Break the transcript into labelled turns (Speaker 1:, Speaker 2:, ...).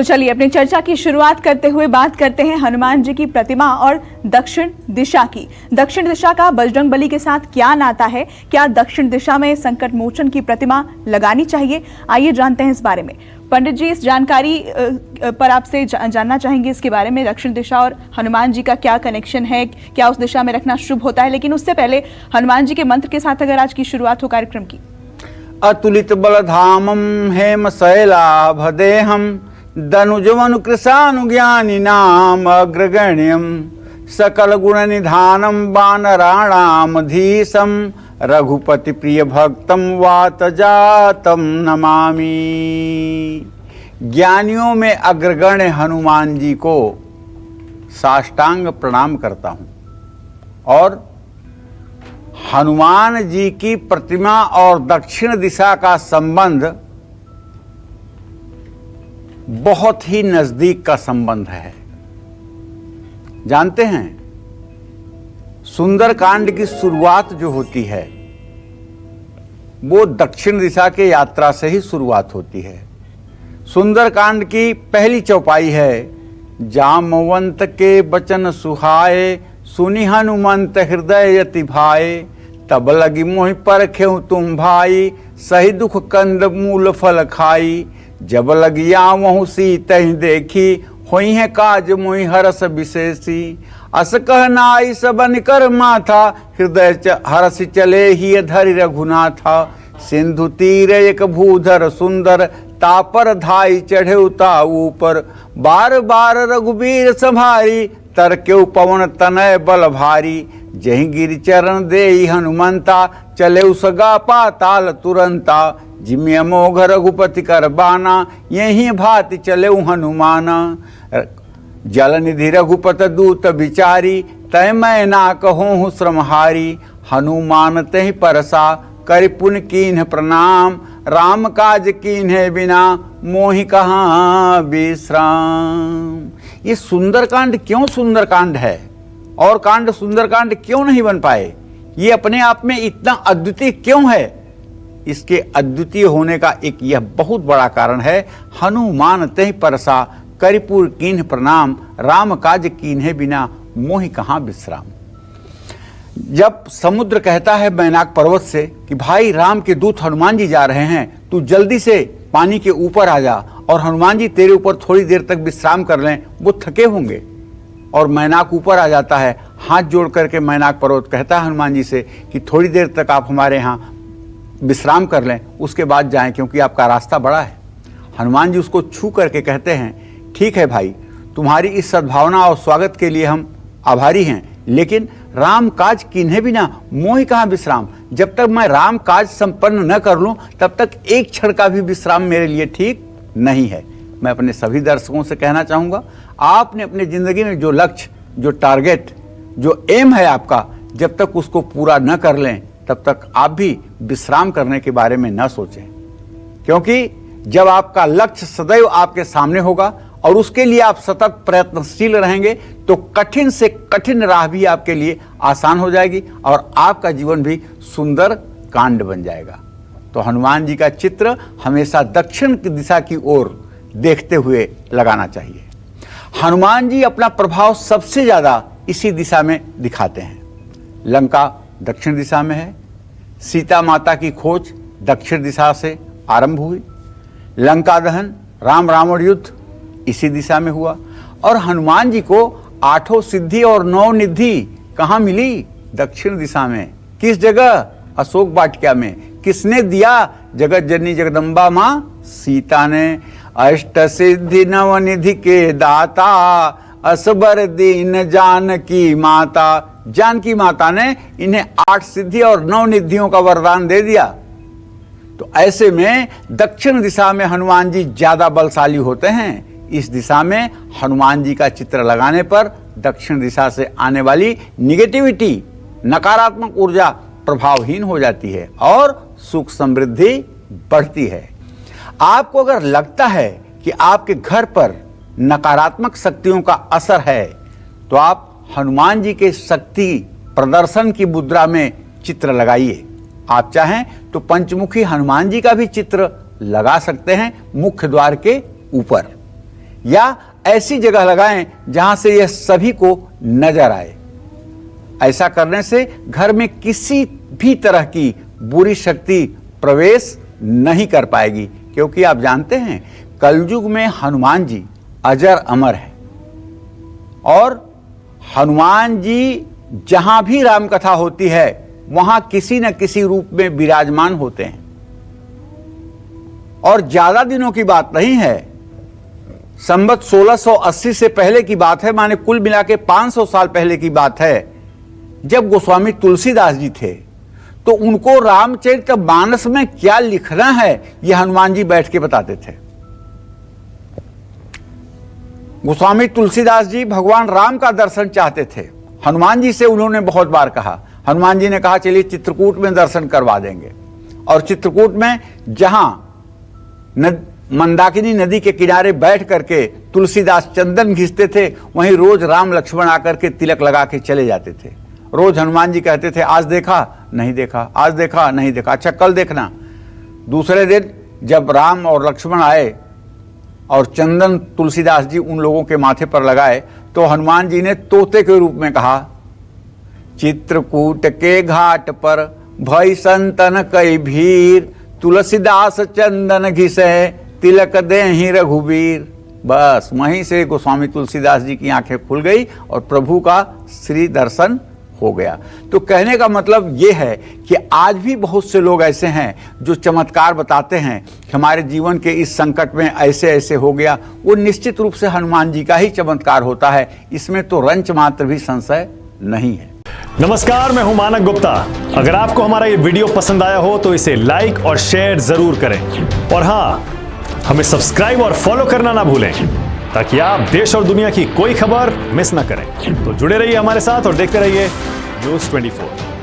Speaker 1: चलिए अपनी चर्चा की शुरुआत करते हुए बात करते हैं हनुमान जी की प्रतिमा और दक्षिण दिशा की। दक्षिण दिशा का बजरंगबली के साथ क्या नाता है? क्या दक्षिण दिशा में संकट मोचन की प्रतिमा लगानी चाहिए? आइए जानते हैं इस बारे में। पंडित जी, इस जानकारी पर आपसे जानना चाहेंगे इसके बारे में। दक्षिण दिशा और हनुमान जी का क्या कनेक्शन है? क्या उस दिशा में रखना शुभ होता है? लेकिन उससे पहले हनुमान जी के मंत्र के साथ अगर आज की शुरुआत हो कार्यक्रम की।
Speaker 2: अतुलित बलधामं हेम शैलाभदेहं दनुजवनु कृशानुज्ञानिनाम अग्रगण्यं सकल गुण निधानं वानराणामधीशं रघुपति प्रिय भक्तं वातजातं नमामि। ज्ञानियों में अग्रगण्य हनुमान जी को साष्टांग प्रणाम करता हूँ और हनुमान जी की प्रतिमा और दक्षिण दिशा का संबंध बहुत ही नजदीक का संबंध है। जानते हैं, सुंदरकांड की शुरुआत जो होती है वो दक्षिण दिशा के यात्रा से ही शुरुआत होती है। सुंदरकांड की पहली चौपाई है, जामवंत के बचन सुहाए सुनि हनुमंत हृदय यति भाए तब लगी मोहि परखेउ तुम भाई सही दुख कंद मूल फल खाई जब लगिया वहु सीतहि देखी होई है काज मोहि हरस विशेषी अस कह नाई सबन कर माथा हृदय हरस चले ही धरि रघुनाथा सिंधु तीर एक भूधर सुंदर तापर धाई चढ़े उता ऊपर बार बार रघुबीर संभारी तरकेउ पवन तनय बल भारी जहि गिरि चरण देई हनुमंता चले उसगा पाताल तुरंता जिम्य मोघ रघुपति कर बाना यही भांति चले हनुमाना जल निधि रघुपत दूत विचारी तय मैं ना कहूँ श्रमहारी हनुमान तहि परसा कर पुन कीन्ह प्रणाम राम काज कीन्हे बिना मोहि कहाँ विश्राम। ये सुंदरकांड क्यों सुंदरकांड है और कांड सुंदरकांड क्यों नहीं बन पाए? ये अपने आप में इतना अद्वितीय क्यों है? इसके अद्वितीय होने का एक यह बहुत बड़ा कारण है, हनुमान तहि परसा करिपुर कीन्ह प्रणाम राम काज कीन्हे बिना मोहि कहाँ विश्राम। जब समुद्र कहता है मैनाक पर्वत से कि भाई राम के दूत हनुमान जी जा रहे हैं, तू जल्दी से पानी के ऊपर आ जा और हनुमान जी तेरे ऊपर थोड़ी देर तक विश्राम कर लें, वो थके होंगे। और मैनाक ऊपर आ जाता है, हाथ जोड़ करके मैनाक पर्वत कहता है हनुमान जी से कि थोड़ी देर तक आप हमारे यहाँ विश्राम कर लें, उसके बाद जाएं क्योंकि आपका रास्ता बड़ा है। हनुमान जी उसको छू करके कहते हैं, ठीक है भाई, तुम्हारी इस सद्भावना और स्वागत के लिए हम आभारी हैं, लेकिन राम काज किन्हे बिना मोहि कहाँ विश्राम। जब तक मैं राम काज संपन्न न कर लूं तब तक एक क्षण का भी विश्राम मेरे लिए ठीक नहीं है। मैं अपने सभी दर्शकों से कहना चाहूँगा, आपने अपनी ज़िंदगी में जो लक्ष्य, जो टारगेट, जो एम है आपका, जब तक उसको पूरा न कर लें तब तक आप भी विश्राम करने के बारे में न सोचें, क्योंकि जब आपका लक्ष्य सदैव आपके सामने होगा और उसके लिए आप सतत प्रयत्नशील रहेंगे तो कठिन से कठिन राह भी आपके लिए आसान हो जाएगी और आपका जीवन भी सुंदर कांड बन जाएगा। तो हनुमान जी का चित्र हमेशा दक्षिण की दिशा की ओर देखते हुए लगाना चाहिए। हनुमान जी अपना प्रभाव सबसे ज़्यादा इसी दिशा में दिखाते हैं। लंका दक्षिण दिशा में है, सीता माता की खोज दक्षिण दिशा से आरंभ हुई, लंका दहन, राम रावण युद्ध इसी दिशा में हुआ और हनुमान जी को 8 सिद्धि और 9 निधि कहाँ मिली? दक्षिण दिशा में। किस जगह? अशोक वाटिका में। किसने दिया? जगत जननी जगदम्बा माँ सीता ने। अष्ट सिद्धि नव निधि के दाता असबर दीन जानकी माता। जानकी माता ने इन्हें 8 सिद्धि और 9 निधियों का वरदान दे दिया। तो ऐसे में दक्षिण दिशा में हनुमान जी ज्यादा बलशाली होते हैं। इस दिशा में हनुमान जी का चित्र लगाने पर दक्षिण दिशा से आने वाली निगेटिविटी, नकारात्मक ऊर्जा प्रभावहीन हो जाती है और सुख समृद्धि बढ़ती है। आपको अगर लगता है कि आपके घर पर नकारात्मक शक्तियों का असर है तो आप हनुमान जी के शक्ति प्रदर्शन की मुद्रा में चित्र लगाइए। आप चाहें तो पंचमुखी हनुमान जी का भी चित्र लगा सकते हैं मुख्य द्वार के ऊपर। या ऐसी जगह लगाएं जहां से यह सभी को नजर आए। ऐसा करने से घर में किसी भी तरह की बुरी शक्ति प्रवेश नहीं कर पाएगी, क्योंकि आप जानते हैं कलयुग में हनुमान जी अजर अमर है और हनुमान जी जहां भी राम कथा होती है वहां किसी न किसी रूप में विराजमान होते हैं। और ज्यादा दिनों की बात नहीं है, संवत 1680 से पहले की बात है, माने कुल मिला के 500 साल पहले की बात है, जब गोस्वामी तुलसीदास जी थे तो उनको रामचरितमानस में क्या लिखना है यह हनुमान जी बैठ के बताते थे। गोस्वामी तुलसीदास जी भगवान राम का दर्शन चाहते थे। हनुमान जी से उन्होंने बहुत बार कहा। हनुमान जी ने कहा चलिए चित्रकूट में दर्शन करवा देंगे। और चित्रकूट में जहां मंदाकिनी नदी के किनारे बैठ करके तुलसीदास चंदन घिसते थे, वहीं रोज राम लक्ष्मण आकर के तिलक लगा के चले जाते थे। रोज हनुमान जी कहते थे आज देखा नहीं देखा, आज देखा नहीं देखा, अच्छा कल देखना। दूसरे दिन जब राम और लक्ष्मण आए और चंदन तुलसीदास जी उन लोगों के माथे पर लगाए तो हनुमान जी ने तोते के रूप में कहा, चित्रकूट के घाट पर भई संतन कई भीर, तुलसीदास चंदन घिसे तिलक देहि रघुबीर। बस वहीं से गोस्वामी तुलसीदास जी की आंखें खुल गई और प्रभु का श्री दर्शन हो गया। तो कहने का मतलब ये है कि आज भी बहुत से लोग ऐसे हैं जो चमत्कार बताते हैं कि हमारे जीवन के इस संकट में ऐसे ऐसे हो गया। वो निश्चित रूप से हनुमान जी का ही चमत्कार होता है, इसमें तो रंच मात्र भी संशय नहीं है।
Speaker 3: नमस्कार, मैं हूं मानक गुप्ता। अगर आपको हमारा ये वीडियो पसंद आया हो तो इसे लाइक और शेयर जरूर करें और हाँ, हमें सब्सक्राइब और फॉलो करना ना भूलें ताकि आप देश और दुनिया की कोई खबर मिस ना करें। तो जुड़े रहिए हमारे साथ और देखते रहिए न्यूज़ 24।